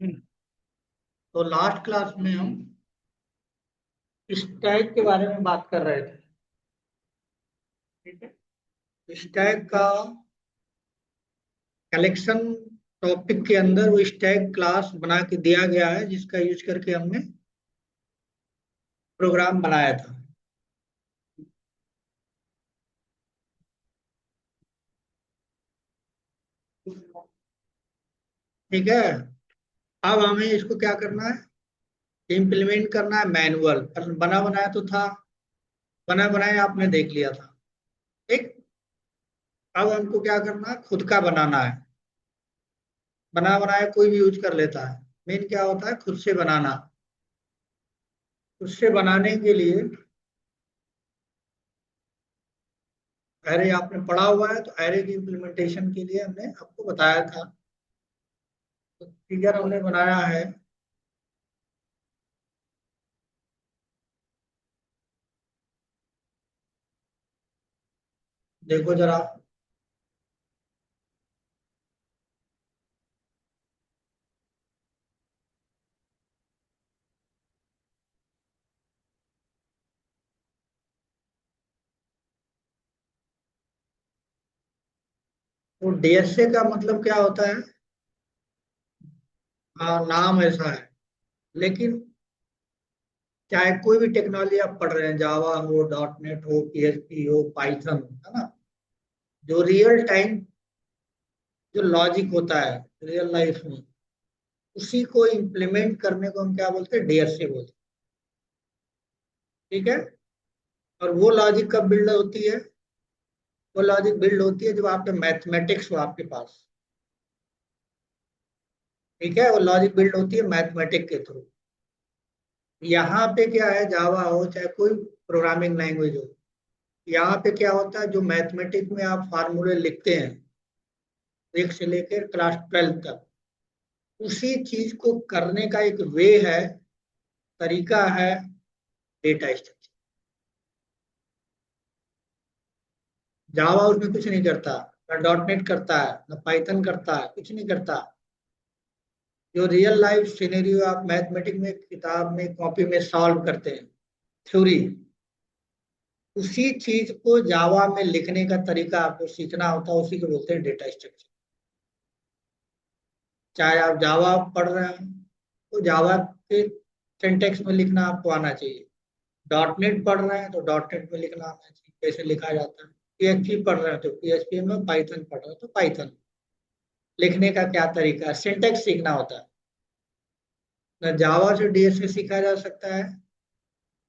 हम्म, तो last class में हम स्टैक के बारे में बात कर रहे थे। ठीक है, स्टैक का कलेक्शन टॉपिक के अंदर वो स्टैक क्लास बना के दिया गया है, जिसका यूज करके हमने प्रोग्राम बनाया था। ठीक है, अब हमें इसको क्या करना है, इम्प्लीमेंट करना है मैनुअल पर। बना बनाया तो था, बना बनाया आपने देख लिया था। ठीक, अब हमको क्या करना है, खुद का बनाना है। बना बनाया कोई भी यूज कर लेता है, मेन क्या होता है खुद से बनाना। खुद से बनाने के लिए एरे आपने पढ़ा हुआ है, तो एरे की इम्प्लीमेंटेशन के लिए हमने आपको बताया था। तो फिगर हमने बनाया है। देखो जरा, तो डीएसए का मतलब क्या होता है। हाँ, नाम ऐसा है, लेकिन चाहे कोई भी टेक्नोलॉजी आप पढ़ रहे हैं, जावा हो, डॉट नेट हो, पीएचपी हो, पाइथन, है ना, जो रियल टाइम जो लॉजिक होता है रियल लाइफ में, उसी को इम्प्लीमेंट करने को हम क्या बोलते हैं, डीएसए बोलते हैं। ठीक है, और वो लॉजिक कब बिल्ड होती है, वो लॉजिक बिल्ड होती है जब आपके मैथमेटिक्स हो आपके पास। ठीक है, वो लॉजिक बिल्ड होती है मैथमेटिक के थ्रू। यहाँ पे क्या है, जावा हो चाहे कोई प्रोग्रामिंग लैंग्वेज हो, यहाँ पे क्या होता है, जो मैथमेटिक्स में आप फार्मूले लिखते हैं एक से लेकर क्लास 12 तक, उसी चीज को करने का एक वे है, तरीका है, डेटा स्ट्रक्चर। जावा उसमें कुछ नहीं करता, ना डॉट नेट करता है, ना पाइथन करता है, कुछ नहीं करता। जो रियल लाइफ सिनेरियो आप मैथमेटिक्स में किताब में कॉपी में सॉल्व करते हैं, थ्योरी, उसी चीज को जावा में लिखने का तरीका आपको सीखना होता है, उसी को बोलते हैं डेटा स्ट्रक्चर। चाहे आप जावा पढ़ रहे हैं, तो जावा के सिंटेक्स में लिखना आपको आना चाहिए। डॉट नेट पढ़ रहे हैं तो डॉट नेट में लिखना आना चाहिए, कैसे लिखा जाता है। पीएचपी पढ़ रहे हैं तो पीएचपी में, पाइथन पढ़ रहे हैं तो पाइथन लिखने का क्या तरीका है, सिंटेक्स सीखना होता है। न जावा से डीएसए सीखा जा सकता है,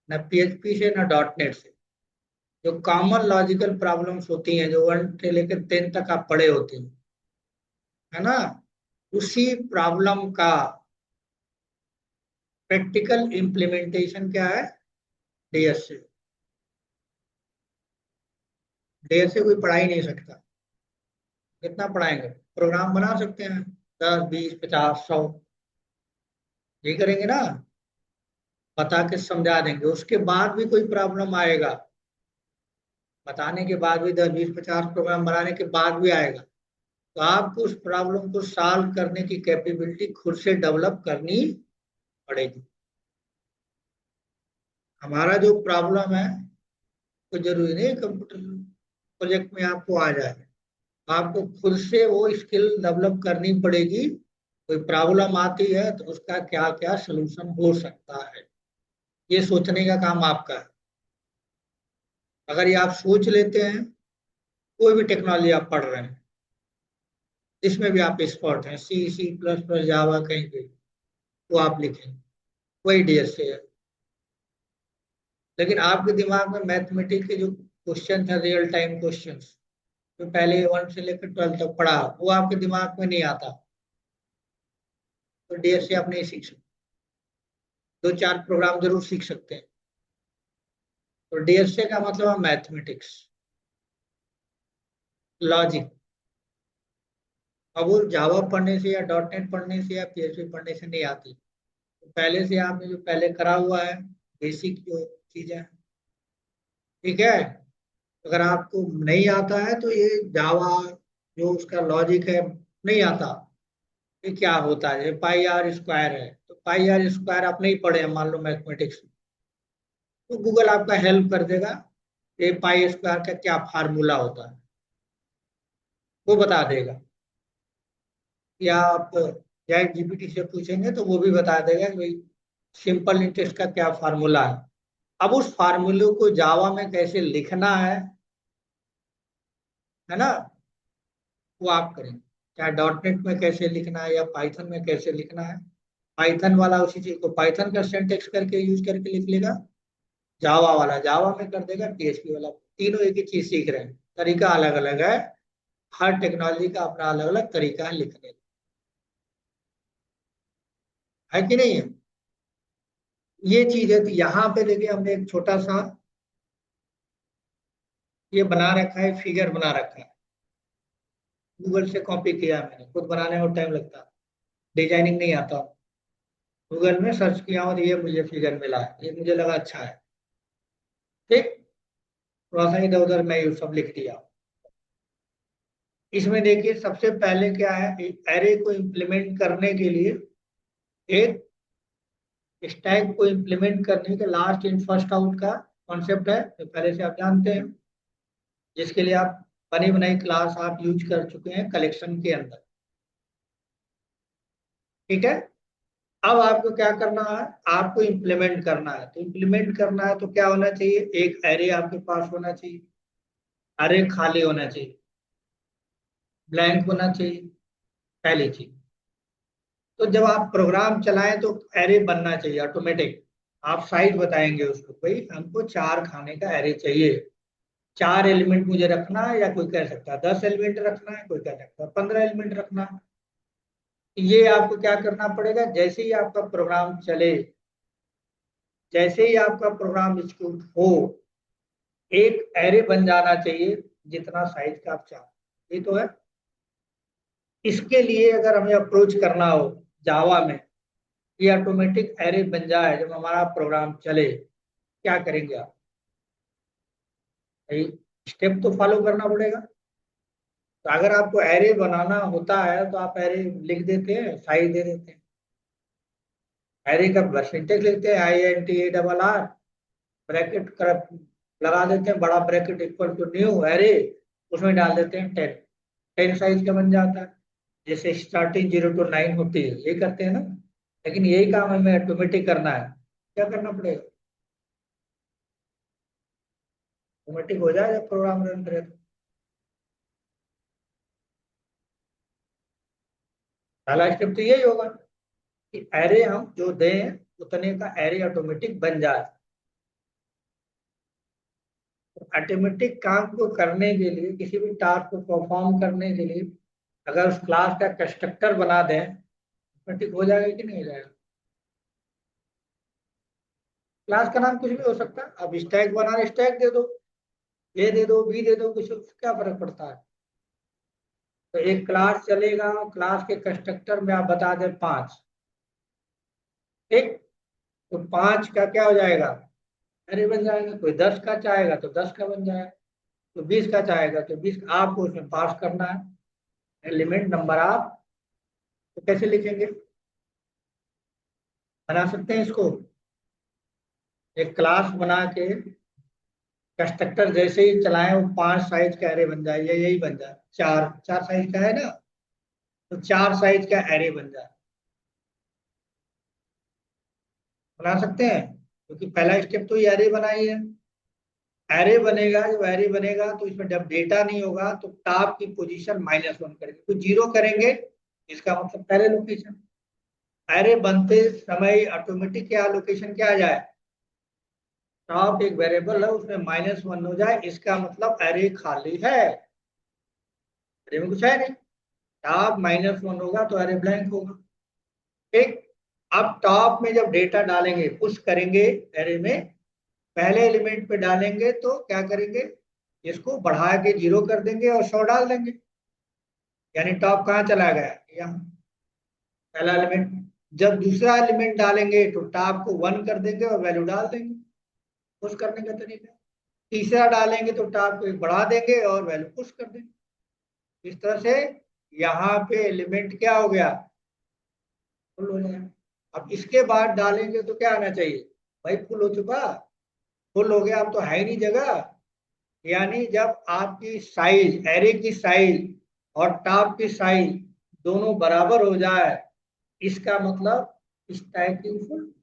न पीएचपी से, न डॉट नेट से। जो कॉमन लॉजिकल प्रॉब्लम्स होती हैं, जो 1 से लेकर 10 तक आप पढ़े होते हैं, है ना, उसी प्रॉब्लम का प्रैक्टिकल इम्प्लीमेंटेशन क्या है, डीएसए। डीएसए कोई पढ़ा ही नहीं सकता। कितना पढ़ाएंगे, प्रोग्राम बना सकते हैं 10, 20, 50, 100, यही करेंगे ना, बता के समझा देंगे। उसके बाद भी कोई प्रॉब्लम आएगा, बताने के बाद भी 10, 20, 50 प्रोग्राम बनाने के बाद भी आएगा, तो आपको उस प्रॉब्लम को सॉल्व करने की कैपेबिलिटी खुद से डेवलप करनी पड़ेगी। हमारा जो प्रॉब्लम है, तो जरूरी नहीं कंप्यूटर प्रोजेक्ट में आपको आ जाए, आपको खुद से वो स्किल डेवलप करनी पड़ेगी। कोई प्रॉब्लम आती है तो उसका क्या क्या सलूशन हो सकता है, ये सोचने का काम आपका है। अगर ये आप सोच लेते हैं, कोई भी टेक्नोलॉजी आप पढ़ रहे हैं, जिसमें भी आप एक्सपर्ट हैं, सी, C++, जावा, कहीं भी, वो आप लिखें, वही डीएसए है। लेकिन आपके दिमाग में मैथमेटिक्स के जो क्वेश्चन है, रियल टाइम क्वेश्चन, जो पहले 1 से लेकर 12 तक पढ़ा, वो आपके दिमाग में नहीं आता, तो डीएसए आप नहीं सीख सकते। 2, 4 प्रोग्राम जरूर सीख सकते हैं। तो डीएसए का मतलब है मैथमेटिक्स, लॉजिक। अब वो जावा पढ़ने से या डॉट नेट पढ़ने से या पीएचपी पढ़ने से नहीं आती, तो पहले से आपने जो पहले करा हुआ है, बेसिक जो चीजें हैं। ठीक है, अगर आपको नहीं आता है तो ये जावा जो उसका लॉजिक है नहीं आता, ये क्या होता है, पाई आर स्क्वायर है, तो पाई आर स्क्वायर आप नहीं पढ़े हैं मान लो मैथमेटिक्स में, तो गूगल आपका हेल्प कर देगा। ये पाई स्क्वायर का क्या फार्मूला होता है वो बता देगा। या आप चैट जीपीटी से पूछेंगे तो वो भी बता देगा कि भाई सिंपल इंटरेस्ट का क्या फार्मूला है। अब उस फार्मूले को जावा में कैसे लिखना है ना, वो आप करेंगे। चाहे डॉट नेट में कैसे लिखना है या पाइथन में कैसे लिखना है, पाइथन वाला उसी चीज को पाइथन का सिंटेक्स करके यूज करके लिख लेगा, जावा वाला जावा में कर देगा, पीएचपी वाला। तीनों एक ही चीज सीख रहे हैं, तरीका अलग अलग है। हर टेक्नोलॉजी का अपना अलग अलग तरीका है लिखने का, है कि नहीं है। ये चीज है, तो यहाँ पे देखिए हमने एक छोटा सा ये बना रखा है, फिगर बना रखा है, गूगल से कॉपी किया है मैंने, खुद बनाने में टाइम लगता है, डिजाइनिंग नहीं आता। गूगल में सर्च किया और ये मुझे फिगर मिला है, ये मुझे लगा अच्छा है। ठीक, थोड़ा सा इधर उधर मैं ये सब लिख दिया। इसमें देखिए सबसे पहले क्या है, एरे को इम्प्लीमेंट करने के लिए एक स्टैक को इम्प्लीमेंट करने के लास्ट इन फर्स्ट आउट का कॉन्सेप्ट है, तो पहले से आप जानते हैं, जिसके लिए आप बनी बनाई क्लास आप यूज कर चुके हैं कलेक्शन के अंदर। ठीक है, अब आपको क्या करना है, आपको इम्प्लीमेंट करना है, तो इम्प्लीमेंट करना है तो क्या होना चाहिए, एक एरे आपके पास होना चाहिए, एरे खाली होना चाहिए, ब्लैंक होना चाहिए, पहली चीज। तो जब आप प्रोग्राम चलाएं तो एरे बनना चाहिए ऑटोमेटिक। आप साइज बताएंगे उसको, भाई हमको 4 खाने का एरे चाहिए, 4 एलिमेंट मुझे रखना है, या कोई कह सकता है 10 एलिमेंट रखना है, कोई कह सकता है 15 एलिमेंट रखना है। ये आपको क्या करना पड़ेगा, जैसे ही आपका प्रोग्राम चले, जैसे ही आपका प्रोग्राम एग्जीक्यूट हो, एक एरे बन जाना चाहिए जितना साइज का आप चाहो। ये तो है। इसके लिए अगर हमें अप्रोच करना हो जावा में, ये ऑटोमेटिक एरे बन जाए जब हमारा प्रोग्राम चले, क्या करेंगे आप, भाई स्टेप तो फॉलो करना पड़ेगा। तो अगर आपको एरे बनाना होता है तो आप एरे लिख देते हैं, साइज दे देते हैं, एरे का सिंटेक्स लिखते हैं INT ARR, ब्रैकेट कर लगा देते हैं, बड़ा bracket equal to new array, उसमें डाल देते हैं 10, 10 साइज का बन जाता है। जैसे स्टार्टिंग 0 to 9 होती है, ये करते हैं ना। लेकिन यही काम हमें ऑटोमेटिक करना है, क्या करना पड़ेगा, ऑटोमेटिक हो जाए जब प्रोग्राम रन करे तो। पहला स्टेप तो यही होगा कि एरे हम जो दें उतने का एरे ऑटोमेटिक बन जाए। ऑटोमेटिक काम को करने के लिए, किसी भी टास्क को परफॉर्म करने के लिए, अगर उस क्लास का कंस्ट्रक्टर बना दें, ऑटोमेटिक हो जाएगा कि नहीं हो जाएगा। क्लास का नाम कुछ भी हो सकता है, अब स्टैक बना स्टैक दे दो, ए दे दो, बी दे दो, कुछ क्या फर्क पड़ता है। तो एक क्लास चलेगा, क्लास के कंस्ट्रक्टर में आप बता दें 5, ठीक, तो 5 का क्या हो जाएगा, अरे बन जाएगा। कोई 10 का चाहेगा तो 10 का बन जाएगा, तो 20 का चाहेगा तो 20, आपको उसमें पास करना है एलिमेंट नंबर आप। तो कैसे लिखेंगे, बना सकते हैं इसको, एक क्लास बना के कंस्ट्रक्टर जैसे ही चलाएं वो 5 साइज का एरे बन जाए, या यही बन जाए, चार चार साइज का है ना, तो 4 साइज का एरे बन जाए, बना सकते हैं। क्योंकि पहला स्टेप तो ये एरे बनाई है। एरे बनेगा, जब एरे बनेगा तो इसमें जब डेटा नहीं होगा तो टॉप की पोजीशन -1 करेंगे, तो 0 करेंगे, इसका मतलब पहले लोकेशन। एरे बनते समय ऑटोमेटिक क्या लोकेशन क्या आ जाए, टॉप एक वेरिएबल है उसमें -1 हो जाए, इसका मतलब एरे खाली है, एरे में कुछ है नहीं। टॉप -1 होगा तो एरे ब्लैंक होगा। ठीक, अब टॉप में जब डेटा डालेंगे, पुश करेंगे एरे में, पहले एलिमेंट पे डालेंगे तो क्या करेंगे, इसको बढ़ा के 0 कर देंगे और 100 डाल देंगे, यानी टॉप कहाँ चला गया, यहाँ, पहला एलिमेंट। जब दूसरा एलिमेंट डालेंगे तो टॉप को 1 कर देंगे और वैल्यू डाल देंगे, पुश करने का तरीका। तीसरा डालेंगे तो टॉप को एक बढ़ा देंगे और वैल्यू पुश कर देंगे। इस तरह से यहाँ पे एलिमेंट क्या हो गया, फुल हो जाएगा। अब इसके बाद डालेंगे तो क्या आना चाहिए, भाई फुल हो चुका, फुल हो गया, अब तो है ही नहीं जगह। यानी जब आपकी साइज, एरे की साइज और टॉप की साइज दोनों बराबर हो जाए, इसका मतलब स्टैकिंग फुल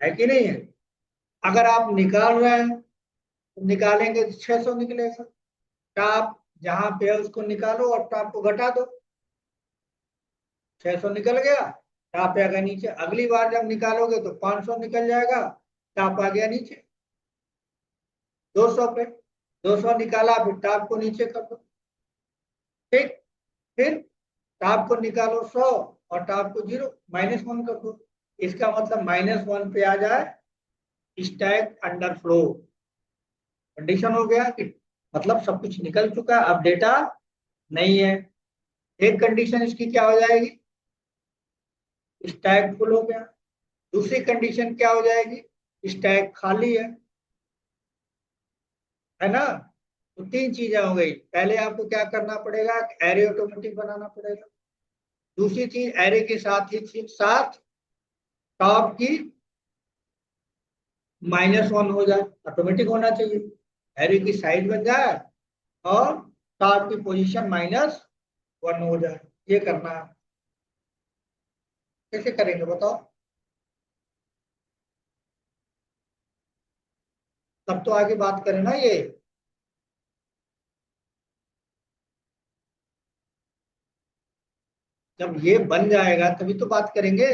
है कि नहीं है। अगर आप निकाल रहे हैं तो निकालेंगे तो 600 निकलेगा। टॉप जहां पे है उसको निकालो और टॉप को घटा दो, 600 निकल गया। टॉप आ गया नीचे, अगली बार जब निकालोगे तो 500 निकल जाएगा, टॉप आ गया नीचे 200 पे। 200 निकाला, फिर टॉप को नीचे कर दो, ठीक। फिर टॉप को निकालो 100 और टॉप को 0 -1 कर दो। इसका मतलब -1 पे आ जाए स्टैक अंडर फ्लो। कंडीशन हो गया कि मतलब सब कुछ निकल चुका है, अब डेटा नहीं है। एक कंडीशन इसकी क्या हो जाएगी, स्टैक फुल हो गया। दूसरी कंडीशन क्या हो जाएगी, स्टैक खाली है ना। तो तीन चीजें हो गई, पहले आपको क्या करना पड़ेगा, एरे ऑटोमेटिक बनाना पड़ेगा। दूसरी चीज, एरे के साथ ही साथ टॉप की -1 हो जाए, ऑटोमेटिक होना चाहिए, एरे की साइज बन जाए और टॉप की पोजीशन -1 हो जाए। ये करना है, कैसे करेंगे बताओ। तब तो आगे बात करें ना ये। जब ये बन जाएगा तभी तो बात करेंगे।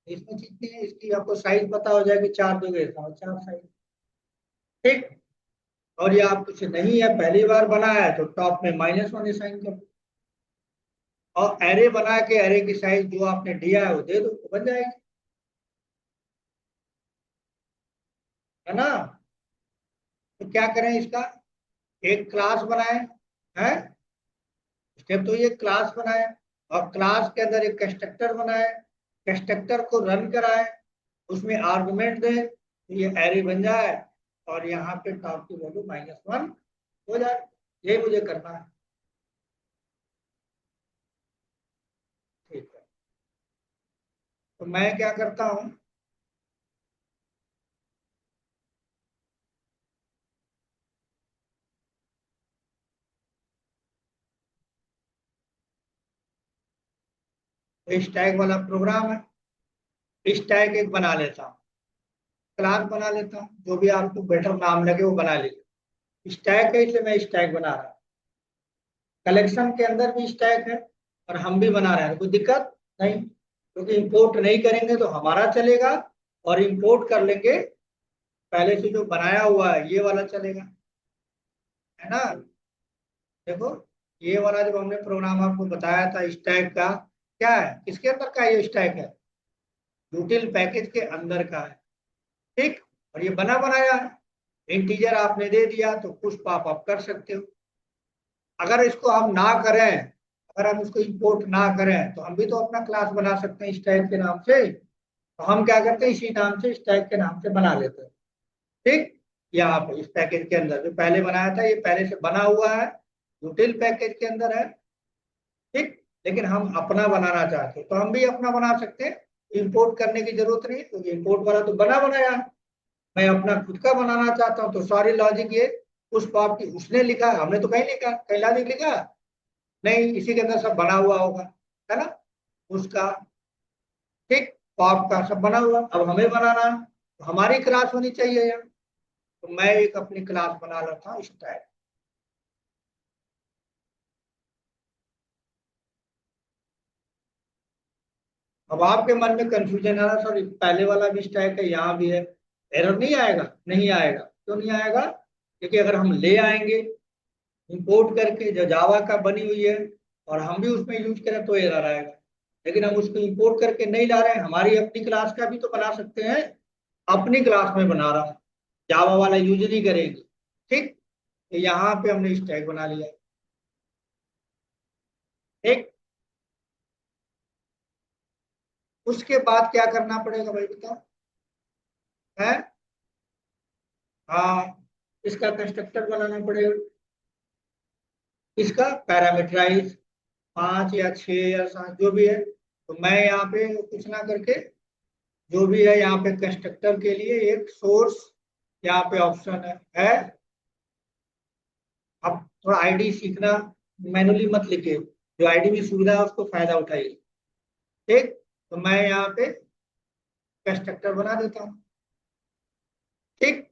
इसमें चीज नहीं है, इसकी आपको साइज पता हो जाएगी, 4 दोगे 4 साइज, ठीक। और ये आप कुछ नहीं है, पहली बार बना है तो टॉप में -1 असाइन कर दो, और एरे बना के एरे की साइज जो आपने दिया है वो दे दो, तो बन जाएगी, है ना। तो क्या करें इसका, एक क्लास बनाए है, स्टेप तो ये क्लास बनाए, और क्लास के अंदर एक कंस्ट्रक्टर बनाए, कंस्ट्रक्टर को रन कराए, उसमें आर्गुमेंट दे तो ये एरे बन जाए, और यहाँ पे टॉप की वैल्यू -1 हो जाए। यही मुझे करना है, ठीक है। तो मैं क्या करता हूँ, स्टैक वाला प्रोग्राम है, स्टैक एक बना लेता हूँ, क्लास बना लेता हूँ, जो भी आपको बेटर नाम लगे वो बना लीजिए। स्टैक है इसलिए मैं स्टैक बना रहा हूँ, कलेक्शन के अंदर भी स्टैक है और हम भी बना रहे हैं, कोई दिक्कत नहीं, क्योंकि इंपोर्ट नहीं करेंगे तो हमारा चलेगा, और इंपोर्ट कर लेंगे पहले से जो बनाया हुआ है ये वाला चलेगा, है ना। देखो, ये वाला जब हमने प्रोग्राम आपको बताया था स्टैक का, क्या है, किसके अंदर का ये स्टैक है, यूटिल पैकेज के अंदर का है, ठीक। और ये बना बनाया है, इंटीजर आपने दे दिया तो पुश पॉप अप कर सकते हो। अगर इसको हम ना करें, अगर हम इसको इंपोर्ट ना करें तो हम भी तो अपना क्लास बना सकते हैं स्टैक के नाम से, तो हम क्या करते हैं इसी नाम से स्टैक के नाम से बना लेते हैं, ठीक। यहाँ पे इस पैकेज के अंदर जो पहले बनाया था ये पहले से बना हुआ है, यूटिल पैकेज के अंदर है, ठीक। लेकिन हम अपना बनाना चाहते हैं तो हम भी अपना बना सकते हैं, इंपोर्ट करने की जरूरत नहीं, क्योंकि इंपोर्ट वाला तो बना बनाया है। मैं अपना खुद का बनाना चाहता हूँ तो सारी लॉजिक ये उस पाप की उसने लिखा, हमने तो कहीं लिखा, कहीं लॉजिक लिखा नहीं, इसी के अंदर सब बना हुआ होगा, है ना, उसका, ठीक। पाप का सब बना हुआ, अब हमें बनाना है तो हमारी क्लास होनी चाहिए यार, तो मैं एक अपनी क्लास बना लेता हूँ स्टाइल। अब आपके मन में कंफ्यूजन आ रहा सर, पहले वाला भी स्टैक है यहाँ भी है, एरर नहीं आएगा, नहीं आएगा, क्यों नहीं आएगा, क्योंकि अगर हम ले आएंगे इंपोर्ट करके जो जावा का बनी हुई है और हम भी उसमें यूज करें तो एरर आएगा। लेकिन हम उसको इंपोर्ट करके नहीं ला रहे हैं, हमारी अपनी क्लास का भी तो बना सकते हैं, अपनी क्लास में बना रहा हूँ, जावा वाला यूज नहीं करेंगे, ठीक। तो यहाँ पे हमने स्टैक बना लिया, ठीक। उसके बाद क्या करना पड़ेगा भाई बताओ, है, हाँ, इसका कंस्ट्रक्टर बनाना पड़ेगा, इसका पैरामीटराइज, 5 या 6 या 7 जो भी है, तो मैं यहाँ पे कुछ ना करके जो भी है यहाँ पे कंस्ट्रक्टर के लिए एक सोर्स यहाँ पे ऑप्शन है। अब थोड़ा आईडी सीखना, मैनुअली मत लिखे, जो आईडी में सुविधा है उसको फायदा उठाइए। ठीक, तो मैं यहाँ पे कंस्ट्रक्टर बना देता हूँ। ठीक,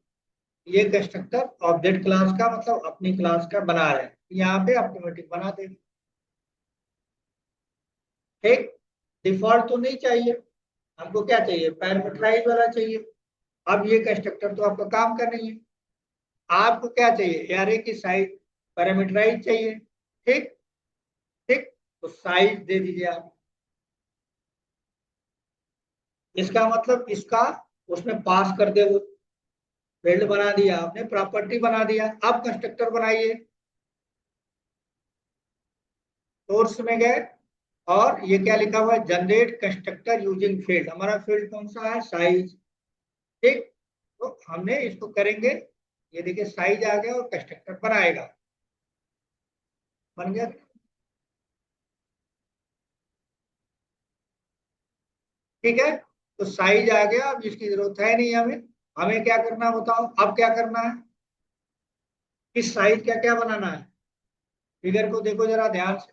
ये कंस्ट्रक्टर ऑब्जेक्ट क्लास का मतलब अपनी क्लास का बना रहे हैं, यहाँ पे ऑटोमेटिक बना देंगे। ठीक, डिफॉल्ट तो नहीं चाहिए, हमको क्या चाहिए, पैरामीटराइज वाला चाहिए। अब ये कंस्ट्रक्टर तो आपका काम का नहीं है, आपको क्या चाहिए, एरे की साइज पैरामीटराइज चाहिए। ठीक, ठीक, तो साइज दे दीजिए आप। इसका मतलब इसका उसमें पास कर दे, वो फील्ड बना दिया आपने, प्रॉपर्टी बना दिया। अब कंस्ट्रक्टर बनाइए, सोर्स में गए और ये क्या लिखा हुआ है, जनरेट कंस्ट्रक्टर यूजिंग फील्ड। हमारा फील्ड कौन सा है, साइज। ठीक, तो हमने इसको करेंगे, ये देखिए साइज आ गया और कंस्ट्रक्टर बनाएगा, बन गया। ठीक है, तो साइज आ गया, अब इसकी जरूरत है नहीं हमें। हमें क्या करना बताओ, अब क्या करना है, किस साइज का क्या बनाना है। फिगर को देखो जरा ध्यान से,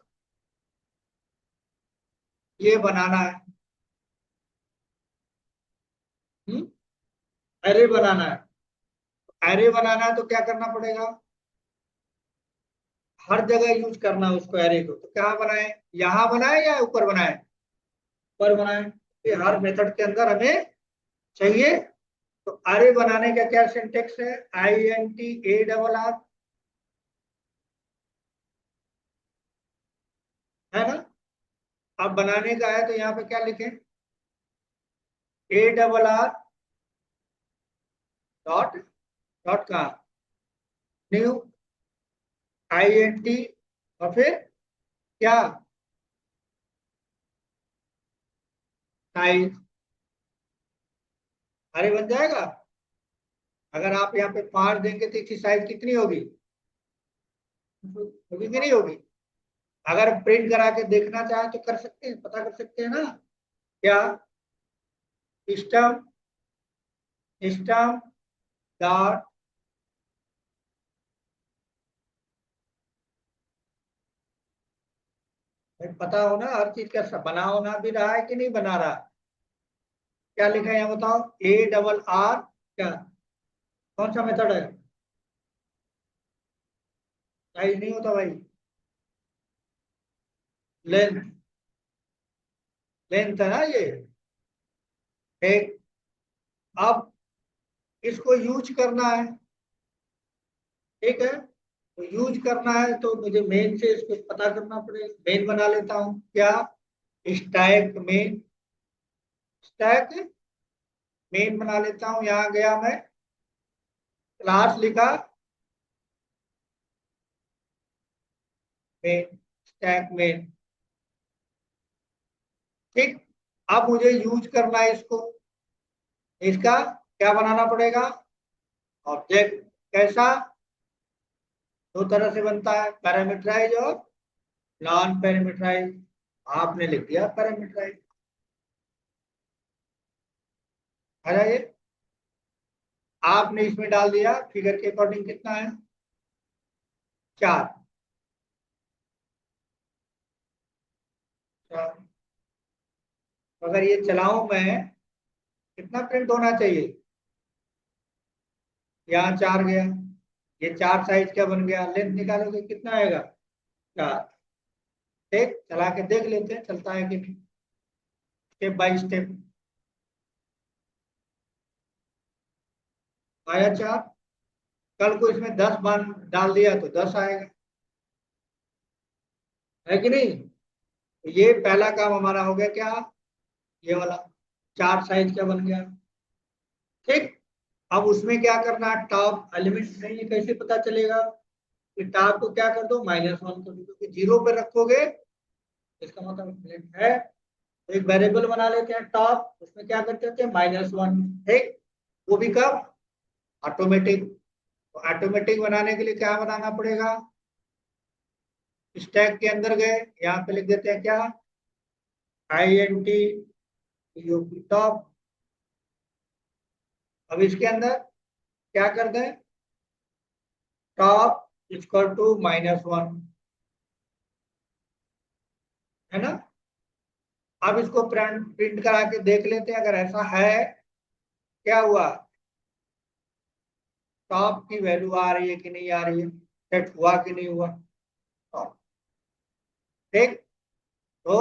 ये बनाना है। एरे बनाना है। एरे बनाना है तो क्या करना पड़ेगा, हर जगह यूज करना है उसको, एरे को। तो कहाँ बनाए, यहाँ बनाए या ऊपर बनाए, ऊपर बनाए। ये हर मेथड के अंदर हमें चाहिए। तो एरे बनाने का क्या सिंटेक्स है, INT ARR, है ना। अब बनाने का है तो यहाँ पे क्या लिखें, ARR डॉट, डॉट कहा, न्यू INT, और फिर क्या, साइज। अरे बन जाएगा। अगर आप यहाँ पे 5 देंगे तो इसकी साइज कितनी होगी, होगी कि नहीं होगी। अगर प्रिंट करा के देखना चाहे तो कर सकते हैं, पता कर सकते हैं ना। क्या, सिस्टम, सिस्टम डॉट, पता हो ना हर चीज का, बना होना भी रहा है कि नहीं बना रहा। क्या लिखा है यहाँ बताओ, ARR, क्या, कौन सा मेथड है, साइज नहीं होता भाई, लेंथ, लेंथ है ना ये। एक, अब इसको यूज करना है। ठीक है, तो यूज करना है तो मुझे मेन से इसको पता करना पड़ेगा। मेन बना लेता हूँ, क्या, स्टैक मेन, स्टैक मेन बना लेता हूँ। यहाँ गया मैं, क्लास लिखा मेन, स्टैक मेन। ठीक, अब मुझे यूज करना है इसको, इसका क्या बनाना पड़ेगा, ऑब्जेक्ट। कैसा, दो तरह से बनता है, पैरामीटराइज और नॉन पैरामीटराइज। आपने लिख दिया पैरामीटराइज, है ना ये, आपने इसमें डाल दिया, फिगर के अकॉर्डिंग कितना है, 4। अगर ये चलाऊं मैं, कितना प्रिंट होना चाहिए, यहाँ 4 गया, ये 4 साइज क्या बन गया, लेंथ निकालोगे कितना आएगा, 4। ठीक, चला के देख लेते हैं चलता है कि नहीं, स्टेप बाय स्टेप। आया 4, कल को इसमें 10 मान डाल दिया तो 10 आएगा, है कि नहीं। तो ये पहला काम हमारा हो गया, क्या, ये वाला 4 साइज क्या बन गया। ठीक, अब उसमें क्या करना है, टॉप एलिमेंट नहीं है, कैसे पता चलेगा कि टॉप को क्या कर दो, -1 कर दो, क्योंकि 0 पे रखोगे इसका मतलब प्लेट है। तो एक वेरिएबल बना लेते हैं टॉप, उसमें क्या करते थे, -1। ठीक, वो भी कब, ऑटोमेटिक। तो ऑटोमेटिक बनाने के लिए क्या बनाना पड़ेगा, स्टैक के अंदर गए, यहाँ पे लिख देते हैं क्या, INT टॉप। अब इसके अंदर क्या कर दें, टॉप इक्वल टू -1, है ना। अब इसको प्रिंट प्रिंट करा के देख लेते हैं, अगर ऐसा है, क्या हुआ, टॉप की वैल्यू आ रही है कि नहीं आ रही है, सेट हुआ कि नहीं हुआ टॉप। ठीक, तो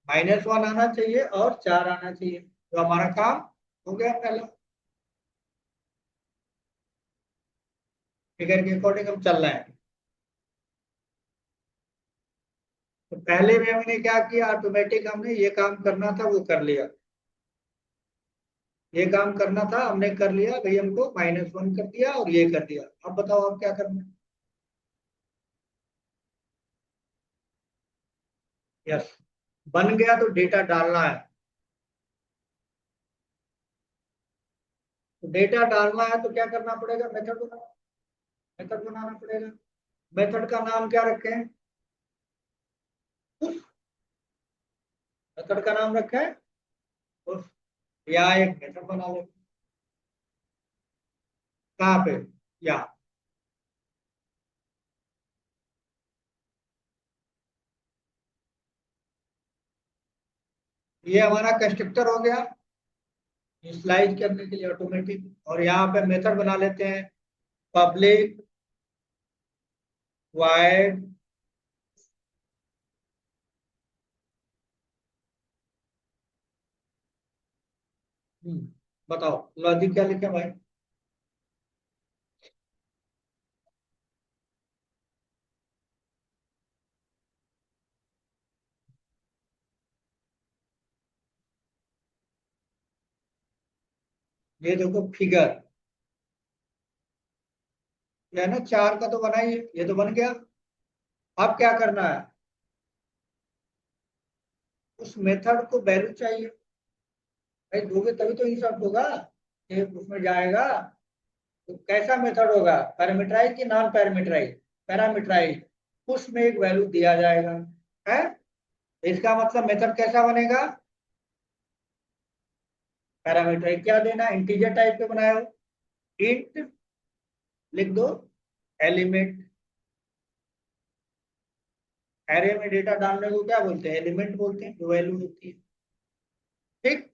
-1 आना चाहिए और 4 आना चाहिए, तो हमारा काम हो गया पहला। फिगर के अकॉर्डिंग हम चल रहे हैं। तो पहले में हमने क्या किया, ऑटोमेटिक हमने ये काम करना था वो कर लिया, ये काम करना था हमने कर लिया भाई, हमको -1 कर दिया और ये कर दिया। अब बताओ अब क्या करना है। यस, बन गया तो डेटा डालना है। तो डेटा डालना है तो क्या करना पड़ेगा, मेथड बनाना पड़ेगा। मेथड का नाम क्या रखें, उस मेथड का नाम रखें उस, या एक मेथड बना ले, कहाँ पे, या ये हमारा कंस्ट्रक्टर हो गया स्लाइड करने के लिए ऑटोमेटिक। और यहाँ पे मेथड बना लेते हैं, पब्लिक वाइड, बताओ लॉजिक क्या लिखे भाई। ये देखो फिगर, ये है ना 4 का तो बना ही है, ये तो बन गया। अब क्या करना है, उस मेथड को वैल्यू चाहिए भाई, दोगे तभी तो इंसर्ट होगा, ये उसमें जाएगा। तो कैसा मेथड होगा, पैरामीटराइज कि नॉन पैरामीटराइज, पैरामीटराइज, उसमें एक वैल्यू दिया जाएगा, है। इसका मतलब मेथड कैसा बनेगा, पैरामीटराइज। क्या देना, इंटीजर टाइप पे बनाए हो, इंट लिख दो, एलिमेंट। एरे में डेटा डालने को क्या बोलते हैं, एलिमेंट बोलते हैं, जो वैल्यू होती है। ठीक,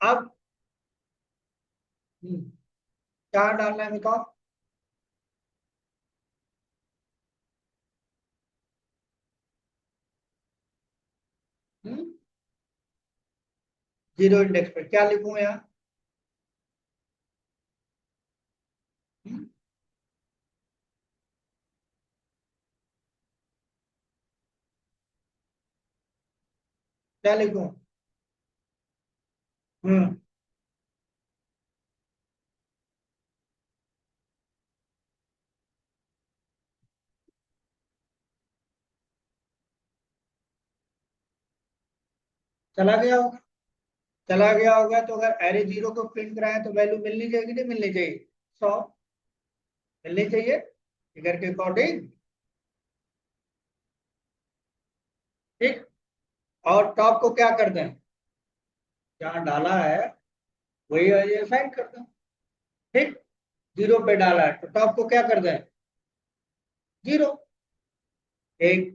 अब क्या डालना है बताओ। 0 इंडेक्स पे क्या लिखूं यहाँ, हम्म, क्या लिखूं, हम्म, चला गया होगा, चला गया होगा। तो अगर एरे 0 को प्रिंट कराए तो वैल्यू मिलनी चाहिए कि नहीं मिलनी चाहिए, 100 मिलनी चाहिए फिगर के अकॉर्डिंग। ठीक, और टॉप को क्या कर दें, जहाँ डाला है वही असाइन कर दें। ठीक, 0 पे डाला है तो टॉप को क्या कर दें, 0। एक,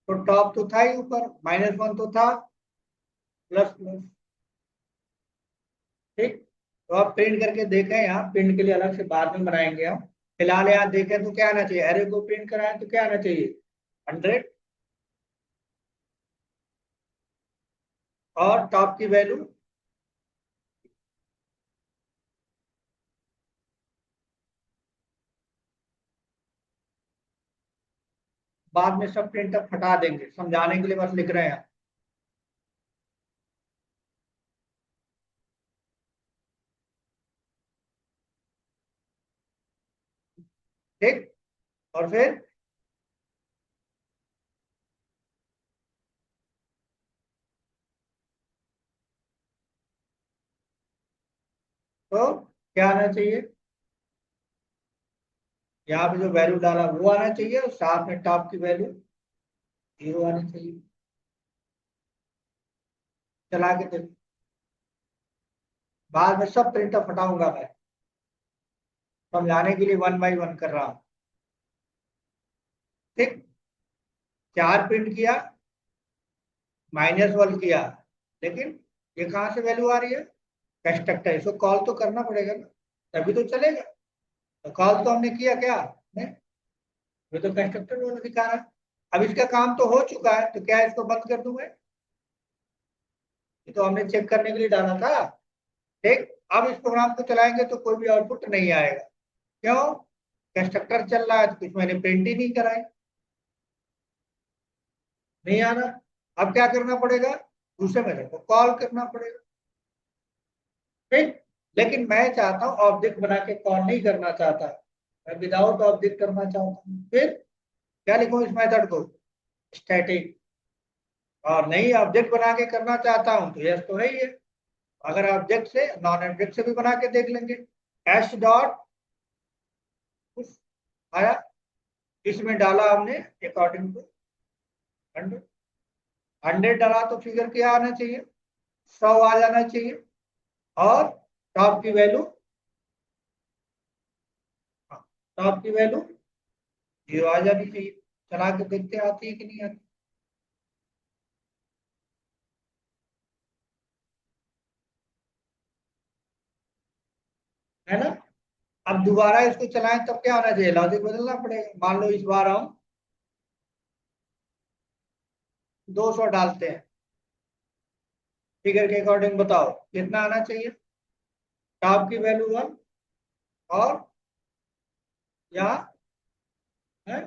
तो टॉप तो था ही ऊपर, -1 तो था, प्लस प्लस। ठीक, तो आप प्रिंट करके देखें, यहाँ प्रिंट के लिए अलग से बाद में बनाएंगे हम। फिलहाल यहाँ देखें तो क्या आना चाहिए, एरे को प्रिंट कराएं तो क्या आना चाहिए, 100, और टॉप की वैल्यू, बाद में सब प्रिंटअप हटा देंगे, समझाने के लिए बस लिख रहे हैं। ठीक, और फिर तो क्या आना चाहिए, यहाँ पे जो वैल्यू डाला वो आना चाहिए और साथ में टॉप की वैल्यू 0 आनी चाहिए। चला के देखो, बाद में सब प्रिंटअप हटाऊंगा मैं, समझाने के लिए 1 बाई 1 कर रहा हूं। ठीक, 4 प्रिंट किया, -1 किया, लेकिन ये कहां से वैल्यू आ रही है, कंस्ट्रक्टर, इसको कॉल तो करना पड़ेगा ना, तभी तो चलेगा। तो कॉल तो हमने किया क्या नहीं, ये तो कंस्ट्रक्टर वाला दिखा रहा है। अब इसका काम तो हो चुका है, तो क्या इसको बंद कर दूं मैं, ये तो हमने चेक करने के लिए डाला था। ठीक, अब इस प्रोग्राम को चलाएंगे तो कोई भी आउटपुट नहीं आएगा। क्यों, कंस्ट्रक्टर चल रहा है तो कुछ मैंने प्रिंट ही नहीं कराई, नहीं आना। अब क्या करना पड़ेगा, दूसरे मेथड को कॉल करना पड़ेगा। ठीक, लेकिन मैं चाहता हूं ऑब्जेक्ट बना के कॉल नहीं करना चाहता, मैं विदाउट ऑब्जेक्ट करना चाहता हूं। फिर क्या लिखूं इस मेथड को, स्टैटिक। और नहीं ऑब्जेक्ट बना के करना चाहता हूं तो यस तो है ही है, अगर ऑब्जेक्ट से नॉन ऑब्जेक्ट से भी बना के देख लेंगे। एस डॉट आया, इसमें डाला हमने अकॉर्डिंग टू 100, 100 डाला तो फिगर क्या आना चाहिए, 100 आ जाना चाहिए। और टॉप की वैल्यू, टॉप की वैल्यू 0 आ जानी चाहिए। चला के देखते आती है कि नहीं आती है ना। अब दोबारा इसको चलाएं तब क्या होना चाहिए, लॉजिक बदलना पड़ेगा। मान लो इस बार हम 200 डालते हैं, फिगर के अकॉर्डिंग बताओ कितना आना चाहिए, टॉप की वैल्यू 1 और यहाँ है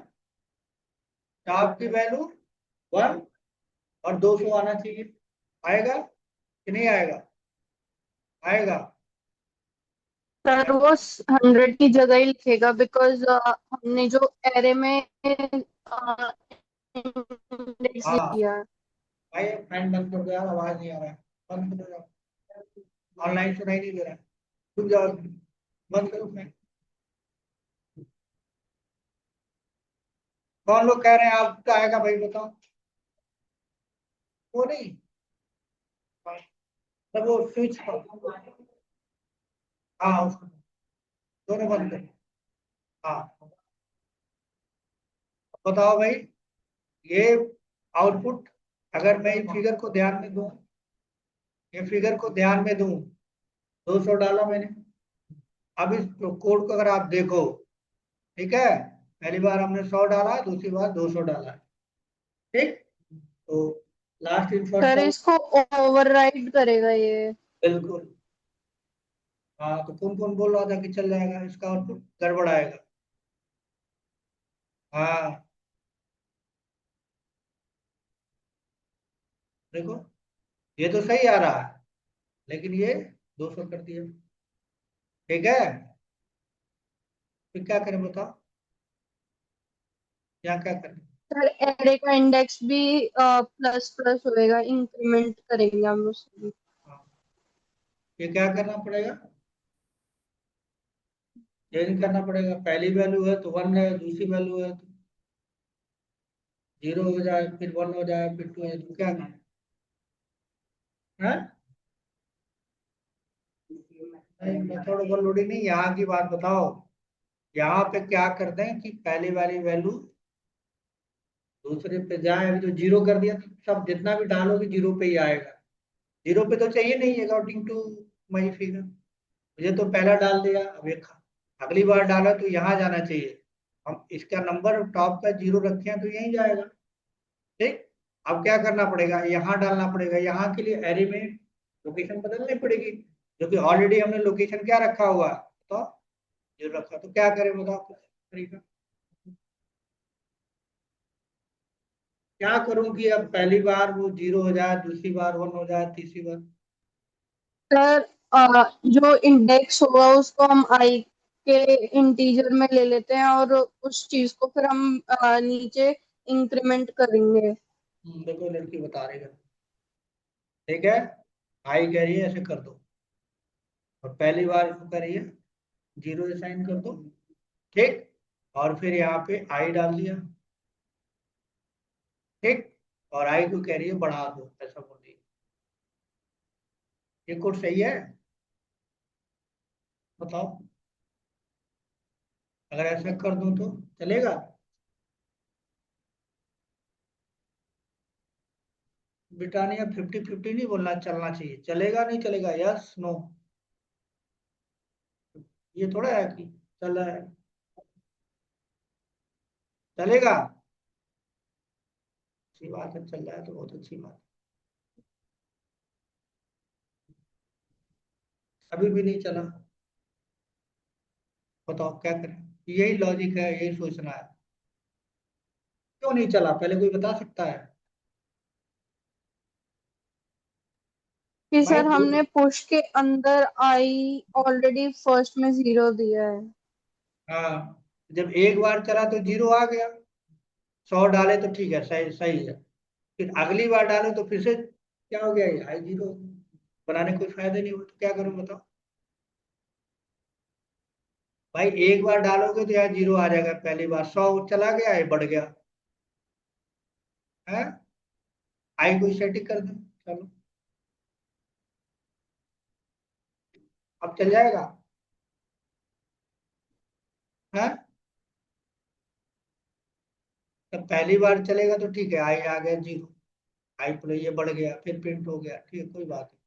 टॉप की वैल्यू 1 और 200 आना चाहिए। आएगा कि नहीं आएगा, आएगा। सर वो 100 की जगह ही लिखेगा, बिकॉज हमने जो एरे में इंडेक्स हाँ लिया है। भाई, फैन बंद कर दो यार, आवाज नहीं आ रहा है, बंद कर दो, ऑनलाइन सुनाई नहीं दे रहा है, रुक जाओ, बंद करो फैन। कौन लोग कह रहे हैं आपका आएगा भाई बताओ, वो नहीं, तब वो स्विच, हाँ उसको दोनों बंद करो। हाँ बताओ भाई, ये आउटपुट अगर मैं इस फिगर को ध्यान में दूं, ये फिगर को ध्यान में दूं, 200 डाला मैंने। अब इस कोड को अगर आप देखो, ठीक है, पहली बार हमने 100 डाला, दूसरी बार 200 डाला, ठीक। तो last in first sir out, इसको ओवरराइड करेगा ये। बिल्कुल। हाँ तो कौन कौन बोल रहा था कि चल जाएगा, इसका आउटपुट गड़बड़ आएगा। हाँ देखो, ये तो सही आ रहा है, लेकिन ये 200 कर दिया। ठीक है, फिर क्या करें बताओ, यहाँ क्या करें। सर एरे का इंडेक्स भी प्लस प्लस होएगा, इंक्रीमेंट करेंगे हम उसको। हाँ, ये क्या करना पड़ेगा, चेंज करना पड़ेगा। पहली वैल्यू है तो 1 है, दूसरी वैल्यू है तो 0 हो जाए, फिर 1 हो जाए, फिर 2 है, तो क्या करें, हैं? नहीं मेथड ओवरलोडिंग नहीं, यहाँ की बात बताओ। यहाँ पे क्या करते हैं कि पहली वाली वैल्यू दूसरे पे जाए, अभी तो 0 कर दिया तो सब जितना भी डालोगे 0 पे ही आएगा। 0 पे तो चाहिए नहीं है अकॉर्डिंग टू माई फिगर, मुझे तो पहला डाल दिया, अब एक अगली बार डाला तो यहाँ जाना चाहिए। हम इसका नंबर टॉप का 0 रखे हैं तो यहीं जाएगा। ठीक, अब क्या करना पड़ेगा, यहाँ डालना पड़ेगा, यहाँ के लिए एरे में लोकेशन बदलनी पड़ेगी, जो कि ऑलरेडी हमने लोकेशन क्या रखा हुआ है तो 0 रखा, तो क्या करें बताओ कुछ तरीका, क्या करूं कि अब पहली बार वो 0 हो जाए, दूसरी बार 1 हो जाए, तीसरी बार। सर जो इंडेक्स होगा उसको हम आई के इंटीजर में ले लेते हैं, और उस चीज को फिर हम नीचे इंक्रीमेंट करेंगे। देखो लड़की बता रही है, ठीक है, आई कह रही है ऐसे कर दो, और पहली बार इसको करिए 0 असाइन कर दो, ठीक। और फिर यहाँ पे आई डाल दिया, ठीक। और आई को कह रही है बढ़ा दो, ऐसा बोल दिया। ये कोड सही है? बताओ, अगर ऐसा कर दूं तो चलेगा? ब्रिटानिया 50-50 नहीं बोलना, चलना चाहिए। चलेगा नहीं चलेगा, यस नो? ये थोड़ा है कि चल रहा है, चलेगा। अच्छी बात है, चल रहा है तो बहुत अच्छी बात है। अभी भी नहीं चला, बताओ क्या करें? यही लॉजिक है, यही सोचना है। क्यों नहीं चला, पहले कोई बता सकता है? कि भाई सर दो, हमने पुश के अंदर आई ऑलरेडी फर्स्ट में 0 दिया है। हाँ, जब एक बार चला तो 0 आ गया। 100 डाले तो ठीक है, सही सही है। फिर अगली बार डाले तो फिर से क्या हो गया, ये आई 0 बनाने का कोई फायदा नहीं हुआ, तो क्या करूं बताओ? भाई एक बार डालोगे तो यार 0 आ जाएगा, पहली बार 100 चला गया, ये बढ़ गया है। आई को स्टैटिक कर दो, चलो अब चल जाएगा है। तब पहली बार चलेगा तो ठीक है, आई आ गया 0, आई प्लस ये बढ़ गया, फिर प्रिंट हो गया, ठीक है, कोई बात नहीं,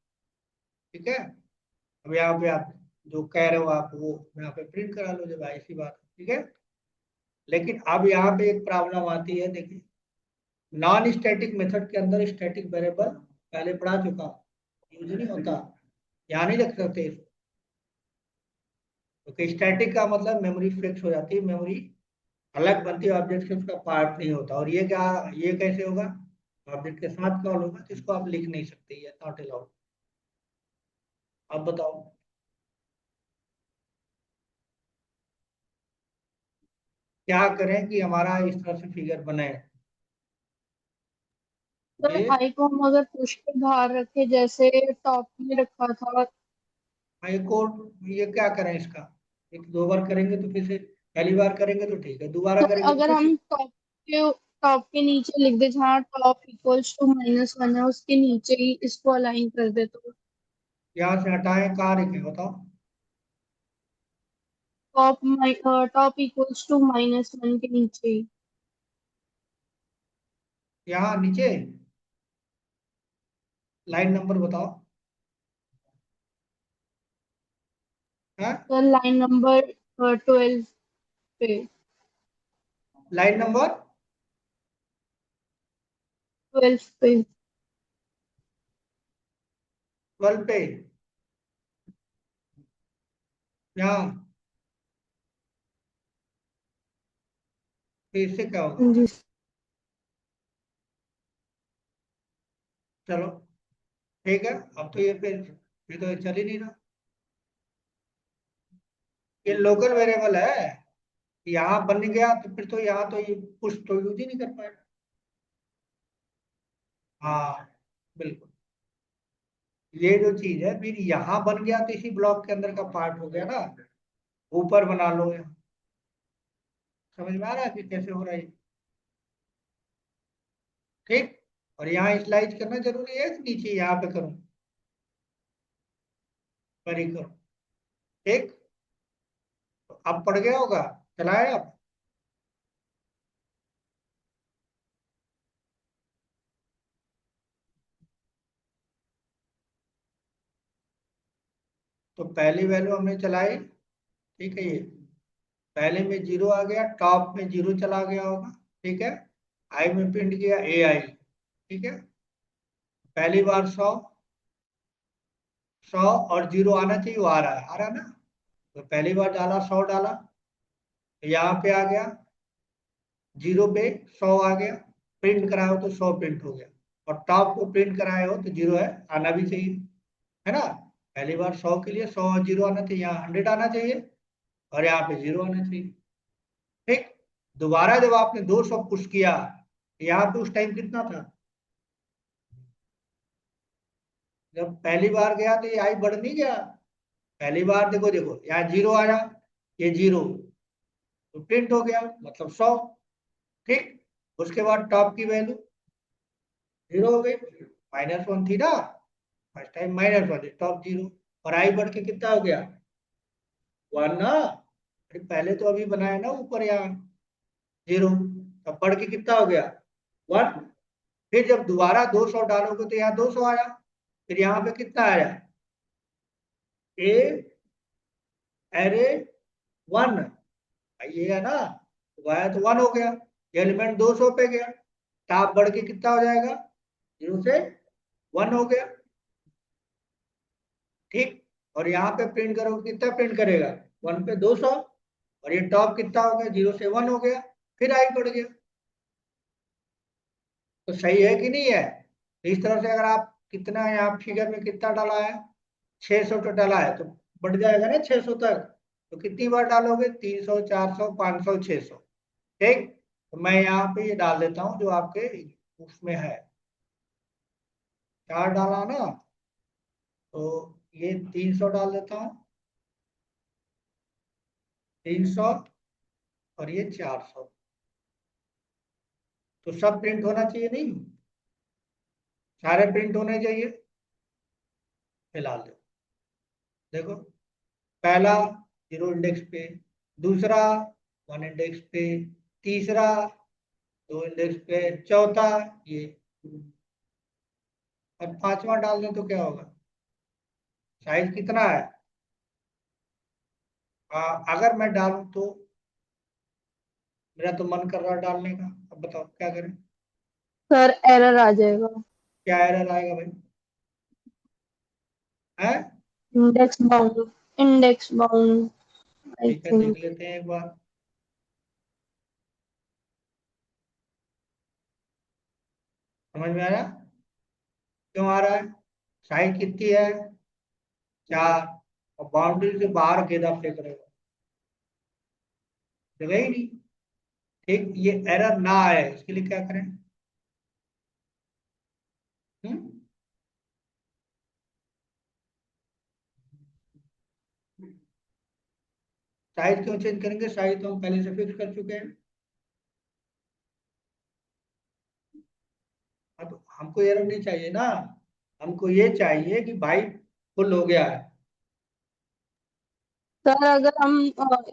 ठीक है। अब यहाँ पे आप जो कह रहे हो आप वो यहाँ पे प्रिंट करा लो जब, ऐसी बात है, ठीक है। लेकिन अब यहाँ पे एक प्रॉब्लम आती है, देखिए नॉन स्टैटिक मेथड के अंदर स्टैटिक वेरिएबल पहले पढ़ा चुका, यूज नहीं होता, यहाँ नहीं रख सकते इसको। क्योंकि स्टैटिक का मतलब मेमोरी फिक्स हो जाती है, मेमोरी अलग बनती है, ऑब्जेक्ट से उसका पार्ट नहीं होता। और ये क्या, ये कैसे होगा? ऑब्जेक्ट के साथ कॉल होगा, तो इसको आप लिख नहीं सकते, ये नॉट अलाउड। अब बताओ क्या करें कि हमारा इस तरह से फिगर बने। सर ये आई को हम अगर पुश के बाहर रखे जैसे टॉप में रखा था, हाई कोर्ट, ये क्या करें इसका? एक दो बार करेंगे तो फिर से, पहली बार करेंगे तो ठीक है, दोबारा तो करेंगे तो अगर फिर से हम टॉप के नीचे लिख दे जहाँ टॉप इक्वल्स टू -1 है उसके नीचे ही इसको अलाइन कर दे तो यहाँ से हटाएं, कहाँ लिखें बताओ? टॉप इक्वल्स टू -1 के नीचे ही। यहाँ नीचे लाइन नंबर बताओ है। सर लाइन नंबर 12 पे, लाइन नंबर 12 पे। 12 पे, यहाँ फिर इससे क्या होगा? जी। चलो ठीक है, अब तो ये फिर तो ये चल ही नहीं रहा। ये लोकल वेरिएबल है, यहाँ बन गया तो फिर तो यहाँ तो ये पुश तो यूज ही नहीं कर पाएगा। हाँ बिल्कुल, ये जो चीज है फिर यहाँ बन गया तो इसी ब्लॉक के अंदर का पार्ट हो गया ना। ऊपर बना लो यहाँ, समझ में आ रहा है कि कैसे हो रहा है ये? ठीक। और यहाँ स्लाइड करना जरूरी है कि नीचे यहाँ पे करूँ? पर ही करूँ, ठीक। तो अब पड़ गया होगा, चलाए अब। तो पहली वैल्यू हमने चलाई, ठीक है, ये पहले में 0 आ गया, टॉप में 0 चला गया होगा, ठीक है। आई में प्रिंट किया ए आई, ठीक है। पहली बार 100 और 0 आना चाहिए, वो आ रहा है ना। तो पहली बार डाला 100 डाला, तो यहाँ पे आ गया 0 पे 100 आ गया, प्रिंट कराए हो तो 100 प्रिंट हो गया। और टॉप को प्रिंट कराए हो तो 0 है, आना भी चाहिए, है ना। पहली बार 100 के लिए 100 और 0 आना चाहिए, यहाँ 100 आना चाहिए, और यहाँ पे 0 आना चाहिए, ठीक। दोबारा जब आपने 200 पुश किया, यहाँ पे उस टाइम कितना था? जब पहली बार गया तो ये आई बढ़ नहीं गया, पहली बार देखो देखो यहाँ 0 आया, ये 0 तो प्रिंट हो गया, मतलब 100। ठीक, उसके बाद टॉप की वैल्यू 0 हो गई, -1 थी ना, फर्स्ट टाइम -1, टॉप 0। और आई बढ़ के कितना हो गया, 1 ना। अरे पहले तो अभी बनाया ना ऊपर यहाँ 0, तब बढ़ के कितना हो गया 1। फिर जब दोबारा 200 डालोगे तो यहाँ 200 आया, फिर यहाँ पे कितना आया, ए एरे 1, ये है ना, तो आया तो 1 हो गया, एलिमेंट 200 पे गया, टॉप बढ़ के कितना हो जाएगा, 0 से 1 हो गया। ठीक, और यहाँ पे प्रिंट करोगे कितना प्रिंट करेगा, 1 पे 200, और ये टॉप कितना हो गया, 0 से 1 हो गया, फिर आई बढ़ गया। तो सही है कि नहीं है। तो इस तरह से अगर आप कितना यहाँ फिगर में कितना डाला है, 600 तो डाला है, तो बढ़ जाएगा ना 600 तक। तो कितनी बार डालोगे, 300, 400, 500, 600। ठीक, तो मैं यहाँ पे ये डाल देता हूँ जो आपके उसमें है, 4 डाला ना, तो ये 300 डाल देता हूँ, 300, और ये 400। तो सब प्रिंट होना चाहिए नहीं, सारे प्रिंट होने चाहिए। फिलहाल देखो, पहला 0 इंडेक्स पे, दूसरा 1 इंडेक्स पे, तीसरा 2 इंडेक्स पे, चौथा ये, और पांचवा डाल दें तो क्या होगा, साइज कितना है। अगर मैं डालूं तो, मेरा तो मन कर रहा है डालने का, अब बताओ क्या करें। सर एरर आ जाएगा। क्या एरर आएगा भाई, है। इंडेक्स बाउंड आई ठीक है, देख थिंक। लेते हैं एक बार। समझ में आया, क्यों आ रहा है, साइज कितनी है, 4, और बाउंड्री से बाहर गेंदा फेंक रहे हो, जगह ही नहीं। ठीक, ये एरर ना आए इसके लिए क्या करें। हम्म साइज क्यों चेंज करेंगे, साइज तो हम पहले से फिक्स कर चुके हैं। अब हमको एरर नहीं चाहिए ना, हमको ये चाहिए कि भाई फुल हो गया है। सर अगर हम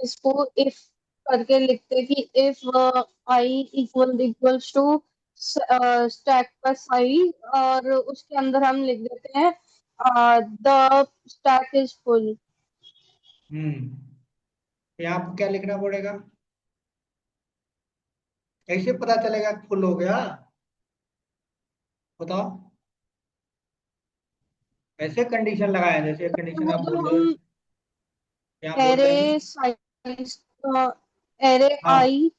इसको इफ करके लिखते कि if I equals to stack का साइज, और उसके अंदर हम लिख देते हैं द स्टैक इज फुल। यहाँ पर क्या लिखना पड़ेगा, कैसे पता चलेगा फुल हो गया, बताओ। ऐसे कंडीशन लगाए, जैसे कंडीशन आप मतलब बोल रहे हो, हम यहाँ बोल एरे रहे हैं कि साइज, एरे हाँ I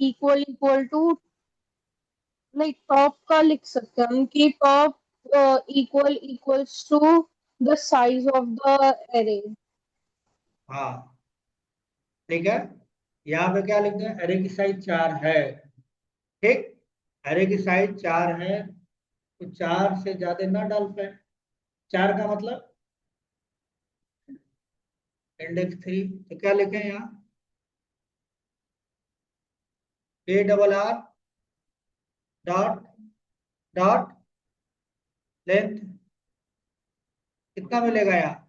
equal to, like top का लिख सकते हैं हम कि top equals to the size of the array. हाँ, ठीक है। यहाँ पे क्या लिखते हैं, अरे की साइज 4 है। ठीक, अरे की साइज 4 है, तो 4 से ज्यादा ना डाल पाए। 4 का मतलब इंडेक्स 3, तो क्या लिखें यहाँ, ARR डॉट डॉट लेंथ, कितना मिलेगा यहाँ,